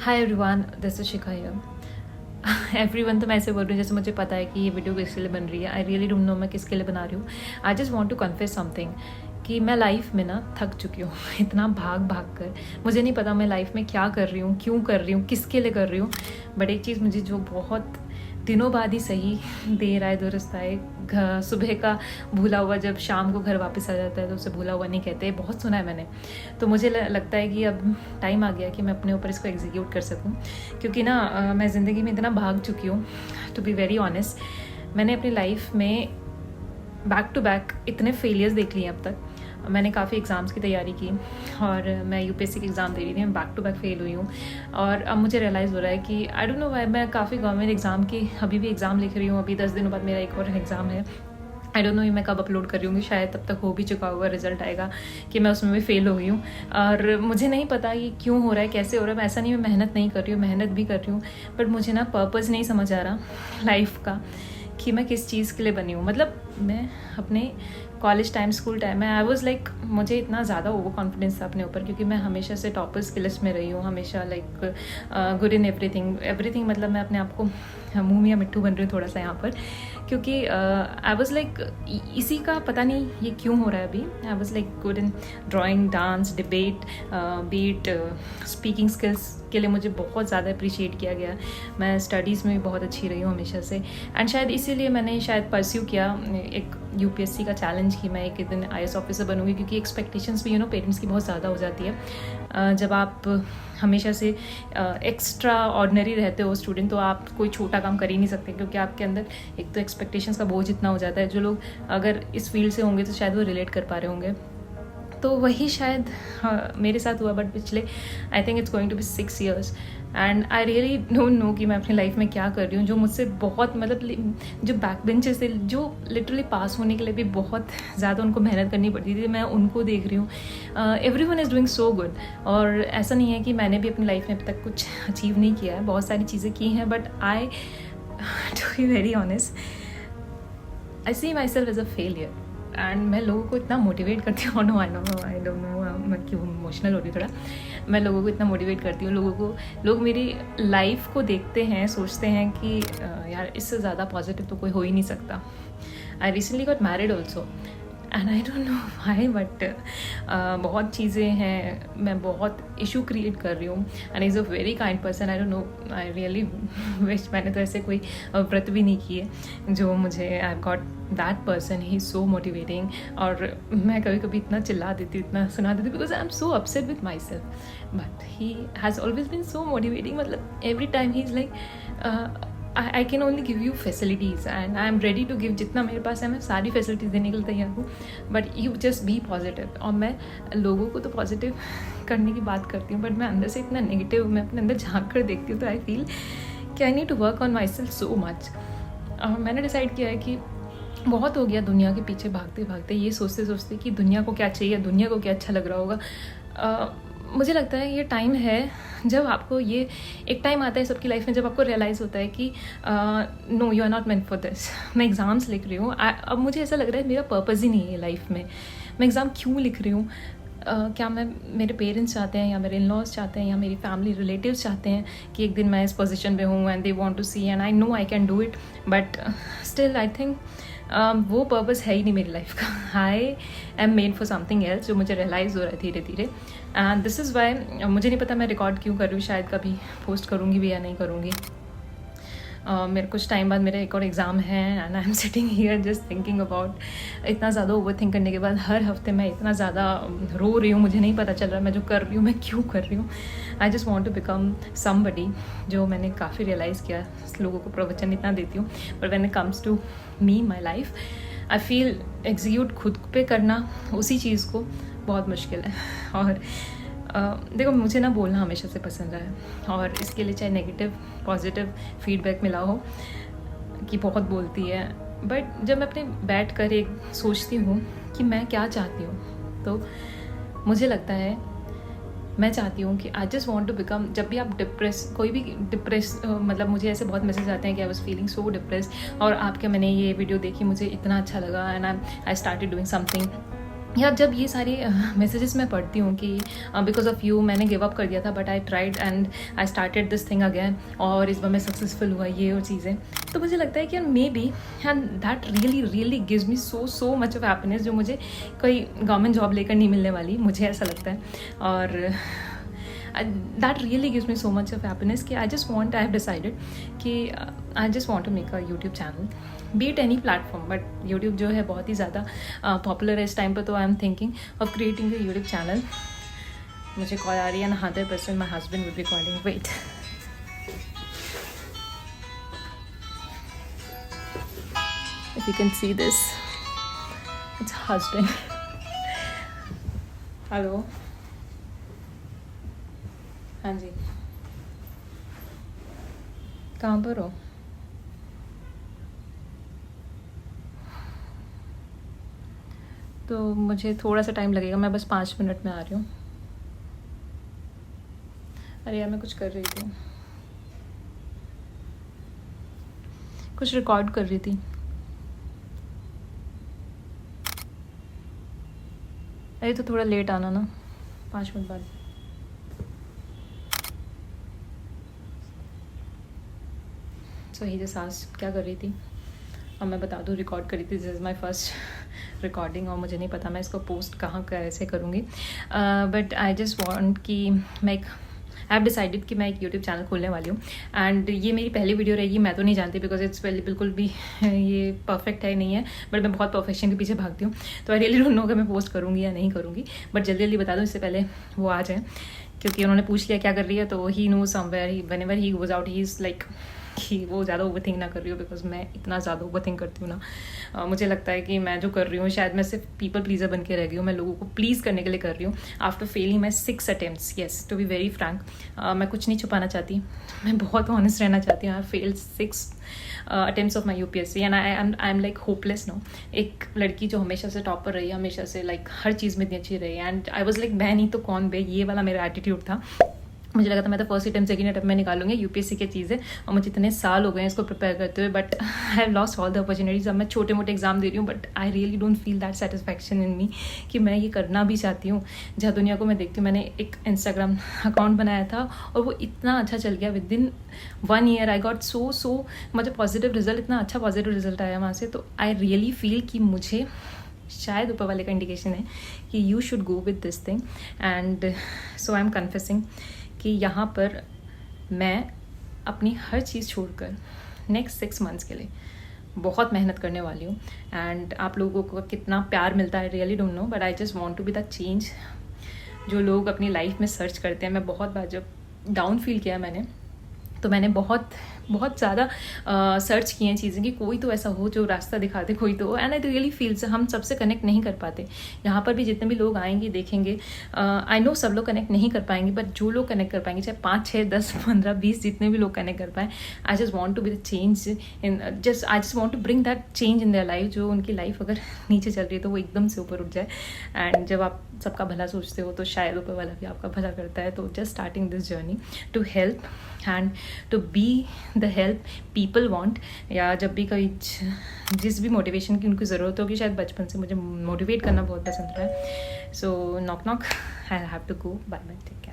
Hi everyone, this is Shikha here. Everyone तो मैं ऐसे बोल रही हूँ जैसे मुझे पता है कि ये वीडियो किसके लिए बन रही है। आई रियली डोंट नो मैं किसके लिए बना रही हूँ। I just want to confess something कि मैं लाइफ में ना थक चुकी हूँ इतना भाग भाग कर। मुझे नहीं पता मैं लाइफ में क्या कर रही हूँ, क्यों कर रही हूँ, किसके लिए कर रही हूँ। बट एक चीज़ मुझे जो बहुत दिनों बाद ही सही, देर आए दुरुस्त आए, सुबह का भूला हुआ जब शाम को घर वापस आ जाता है तो उसे भूला हुआ नहीं कहते, बहुत सुना है मैंने। तो मुझे लगता है कि अब टाइम आ गया कि मैं अपने ऊपर इसको एग्जीक्यूट कर सकूं, क्योंकि ना मैं ज़िंदगी में इतना भाग चुकी हूँ। टू बी वेरी ऑनेस्ट, मैंने अपनी लाइफ में बैक टू बैक इतने फेलियर्स देख लिए अब तक। मैंने काफ़ी एग्ज़ाम्स की तैयारी की और मैं यूपीएससी की एग्ज़ाम दे रही थी, मैं बैक टू बैक फेल हुई हूँ। और अब मुझे रियलाइज़ हो रहा है कि आई डोंट नो व्हाई मैं काफ़ी गवर्नमेंट एग्ज़ाम की अभी भी एग्ज़ाम लिख रही हूँ। अभी 10 दिनों बाद मेरा एक और एग्ज़ाम है। आई डोंट नो ये मैं कब अपलोड कर रही हूँगी, शायद तब तक हो भी चुका होगा, रिजल्ट आएगा कि मैं उसमें भी फेल हो गई हूँ। और मुझे नहीं पता ये क्यों हो रहा है, कैसे हो रहा है। मैं ऐसा नहीं, मैं मेहनत नहीं कर रही हूँ, मेहनत भी कर रही हूँ, बट मुझे ना पर्पज़ नहीं समझ आ रहा लाइफ का कि मैं किस चीज़ के लिए बनी हूँ। मतलब मैं अपने कॉलेज टाइम, स्कूल टाइम में आई वॉज लाइक, मुझे इतना ज़्यादा ओवर कॉन्फिडेंस था अपने ऊपर, क्योंकि मैं हमेशा से टॉपर्स की लिस्ट में रही हूँ, हमेशा लाइक गुड इन एवरीथिंग। मतलब मैं अपने आप को मुँह मियाँ मिट्टू बन रही हूँ थोड़ा सा यहाँ पर, क्योंकि आई वॉज लाइक इसी का पता नहीं ये क्यों हो रहा है अभी। I was like good in drawing, dance, debate, beat, speaking skills के लिए मुझे बहुत ज़्यादा अप्रिशिएट किया गया। मैं स्टडीज़ में भी बहुत अच्छी रही हूँ हमेशा से, एंड शायद इसीलिए मैंने शायद परस्यू किया एक यूपीएससी का चैलेंज कि मैं एक दिन आईएएस ऑफिसर बनूंगी, क्योंकि एक्सपेक्टेशंस भी पेरेंट्स की बहुत ज़्यादा हो जाती है। जब आप हमेशा से एक्स्ट्रा ऑर्डिनरी रहते हो स्टूडेंट, तो आप कोई छोटा काम कर ही नहीं सकते, क्योंकि आपके अंदर एक तो एक्सपेक्टेशंस का बोझ इतना हो जाता है। जो लोग अगर इस फील्ड से होंगे तो शायद वो रिलेट कर पा रहे होंगे। तो वही शायद मेरे साथ हुआ। बट पिछले I think it's going to be 6 years and I really don't know कि मैं अपनी लाइफ में क्या कर रही हूँ। जो मुझसे बहुत मतलब जो बैक बेंचेस थे, जो लिटरली पास होने के लिए भी बहुत ज़्यादा उनको मेहनत करनी पड़ती थी, मैं उनको देख रही हूँ। Everyone is doing so good. और ऐसा नहीं है कि मैंने भी अपनी लाइफ में अब तक कुछ अचीव नहीं किया है, बहुत सारी चीज़ें की हैं, but I to be very honest I see myself as a failure. And मैं लोगों को इतना मोटिवेट करती हूँ, नो आई डोंट नो मैं क्यों इमोशनल हो रही हूँ थोड़ा। मैं लोगों को इतना मोटिवेट करती हूँ, लोग मेरी लाइफ को देखते हैं, सोचते हैं कि यार इससे ज़्यादा पॉजिटिव तो कोई हो ही नहीं सकता। I recently got married also and I don't know why, but बहुत चीज़ें हैं, मैं बहुत इशू क्रिएट कर रही हूँ। And is a very kind person. I don't know, I really wish मैंने तो ऐसे कोई व्रत भी नहीं किए जो मुझे I got that person, he is so motivating. और मैं कभी कभी इतना चिल्ला देती हूँ, इतना सुना देती हूँ, because I am so upset with myself, but he has always been so motivating. मतलब every time he is like I can only give you facilities and I am ready to give, जितना मेरे पास है मैं सारी facilities देने के लिए तैयार हूँ, but you just be positive. और मैं लोगों को तो पॉजिटिव करने की बात करती हूँ, बट मैं अंदर से इतना नेगेटिव, मैं अपने अंदर झांक कर देखती हूँ तो आई फील कि I need to work on myself so much. मैंने डिसाइड किया है कि बहुत हो गया दुनिया के पीछे भागते भागते, ये सोचते सोचते कि दुनिया को क्या चाहिए, दुनिया को क्या अच्छा लग रहा होगा। मुझे लगता है ये टाइम है जब आपको, ये एक टाइम आता है सबकी लाइफ में जब आपको रियलाइज़ होता है कि no you are not meant for this. मैं एग्ज़ाम्स लिख रही हूँ, अब मुझे ऐसा लग रहा है मेरा पर्पज़ ही नहीं है लाइफ में। मैं एग्ज़ाम क्यों लिख रही हूँ? क्या मैं, मेरे पेरेंट्स चाहते हैं या मेरे इन लॉज चाहते हैं या मेरी फैमिली रिलेटिव्स चाहते हैं कि एक दिन मैं इस पोजीशन पे हूँ and they want to see and I know I can do it, but still I think वो पर्पज़ है ही नहीं मेरी लाइफ का। I am made for something else, जो मुझे रियलाइज़ हो रहा है धीरे धीरे। एंड दिस इज़ वाई, मुझे नहीं पता मैं रिकॉर्ड क्यों कर रही हूँ, शायद कभी पोस्ट करूँगी भी या नहीं करूँगी। मेरे कुछ टाइम बाद मेरा एक और एग्ज़ाम है and I am sitting here just thinking about, इतना ज़्यादा ओवर थिंक करने के बाद हर हफ्ते मैं इतना ज़्यादा रो रही हूँ, मुझे नहीं पता चल रहा मैं जो कर रही हूँ मैं क्यों कर रही हूँ। I just want to become somebody, जो मैंने काफ़ी रियलाइज़ किया। लोगों को प्रवचन इतना देती हूँ, but when it comes to me my life, I feel execute खुद पे करना उसी चीज़ को बहुत मुश्किल है। और देखो, मुझे ना बोलना हमेशा से पसंद है, और इसके लिए चाहे नेगेटिव पॉजिटिव फीडबैक मिला हो कि बहुत बोलती है, बट जब मैं अपने बैठ कर एक सोचती हूँ कि मैं क्या चाहती हूँ, तो मुझे लगता है मैं चाहती हूँ कि I just want to become, जब भी आप कोई भी डिप्रेस, मतलब मुझे ऐसे बहुत मैसेज आते हैं कि I was feeling so depress और आपके, मैंने ये वीडियो देखी, मुझे इतना अच्छा लगा and I started doing something यार जब ये सारे मैसेजेस मैं पढ़ती हूँ कि बिकॉज ऑफ यू मैंने गिव अप कर दिया था, but I tried and I started this thing again, और इस बार मैं सक्सेसफुल हुआ, ये और चीज़ें, तो मुझे लगता है कि यार may be, and that really gives me so much of happiness, जो मुझे कोई गवर्नमेंट जॉब लेकर नहीं मिलने वाली, मुझे ऐसा लगता है। और that really gives me so much of happiness कि I have decided कि I just want to make a YouTube channel, be it any platform, but YouTube जो है बहुत ही ज़्यादा पॉपुलर है इस टाइम पर, तो I am thinking of creating a YouTube channel। मुझे कॉल आ रही है, 100% my husband will be calling, wait। If you can see this, it's husband। Hello, हाँ जी, कहाँ पर हो? तो मुझे थोड़ा सा टाइम लगेगा, मैं बस 5 मिनट में आ रही हूँ। अरे यार मैं कुछ कर रही थी, कुछ रिकॉर्ड कर रही थी। अरे तो थोड़ा लेट आना ना, 5 मिनट बाद। सो ही जस्ट आस्क्ड क्या कर रही थी, अब मैं बता दूँ, रिकॉर्ड करी थी। This is my first recording, और मुझे नहीं पता मैं इसको पोस्ट कहाँ कैसे करूँगी, बट आई जस्ट वॉन्ट कि मैं आई हैव डिसाइडेड कि मैं एक यूट्यूब चैनल खोलने वाली हूँ, एंड ये मेरी पहली वीडियो रहेगी। मैं तो नहीं जानती बिकॉज इट्स बिल्कुल भी ये परफेक्ट है नहीं है, बट मैं बहुत परफेक्शन के पीछे भागती हूँ, तो आई रियली डोंट नो कि मैं पोस्ट करूँगी या नहीं करूँगी, बट जल्दी जल्दी बता दूँ इससे पहले वो आ जाए, क्योंकि उन्होंने पूछ लिया क्या कर रही है, तो he know somewhere whenever he goes out he is like कि वो ज़्यादा ओवर थिंक ना कर रही हो, बिकॉज मैं इतना ज़्यादा ओवर थिंक करती हूँ ना। मुझे लगता है कि मैं जो कर रही हूँ शायद मैं सिर्फ पीपल प्लीज़र बन के रह गई हूँ, मैं लोगों को प्लीज़ करने के लिए कर रही हूँ। After failing my 6 attempts, yes to be very frank, मैं कुछ नहीं छुपाना चाहती, मैं बहुत ऑनेस्ट रहना चाहती हूँ। I failed 6 attempts of my UPSC and I am like hopeless no. एक लड़की जो हमेशा से टॉपर रही, हमेशा से लाइक हर चीज़ में इतनी अच्छी रही, एंड आई वॉज लाइक मैं नहीं तो कौन बे, ये वाला मेरा एटीट्यूड था। मुझे लगा था मैं तो फर्स्ट अटेम्प्ट सेकंड अटेम्प्ट में निकालूंगी, UPSC की चीज़ें, और मुझे इतने साल हो गए हैं इसको प्रिपेयर करते हुए, but I have lost all the opportunities. अब मैं छोटे मोटे एग्जाम दे रही हूँ, but I really don't feel that satisfaction in me कि मैं ये करना भी चाहती हूँ। जहाँ दुनिया को मैं देखती हूँ, मैंने एक इंस्टाग्राम अकाउंट बनाया था और वो इतना अच्छा चल गया, with in 1 year I got so मतलब पॉजिटिव रिजल्ट, इतना अच्छा पॉजिटिव रिजल्ट आया वहाँ से। तो आई रियली फील कि मुझे शायद ऊपर वाले का इंडिकेशन है कि you should go with this thing, and so I am confessing कि यहाँ पर मैं अपनी हर चीज़ छोड़कर नेक्स्ट 6 मंथ्स के लिए बहुत मेहनत करने वाली हूँ। एंड आप लोगों को कितना प्यार मिलता है really don't know, but I just want to be the change जो लोग अपनी लाइफ में सर्च करते हैं। मैं बहुत बार जब डाउन फील किया मैंने, तो मैंने बहुत ज़्यादा सर्च किए हैं चीज़ें कि कोई तो ऐसा हो जो रास्ता दिखा दे, कोई तो, एंड आई रियली फील्स हम सबसे कनेक्ट नहीं कर पाते। यहाँ पर भी जितने भी लोग आएंगे देखेंगे, आई नो सब लोग कनेक्ट नहीं कर पाएंगे, बट जो लोग कनेक्ट कर पाएंगे, चाहे 5, 6, 10, 15, 20 जितने भी लोग कनेक्ट कर पाएँ, I just want to be the change in I just want to bring that change in their life. जो उनकी लाइफ अगर नीचे चल रही है तो वो एकदम से ऊपर उठ जाए। एंड जब आप सबका भला सोचते हो तो शायद ऊपर वाला भी आपका भला करता है। तो just starting this journey to help and to be the help people want, या जब भी कोई जिस भी मोटिवेशन की उनको ज़रूरत होगी, शायद बचपन से मुझे मोटिवेट करना बहुत पसंद है। So knock knock, I have to go, bye bye, take care.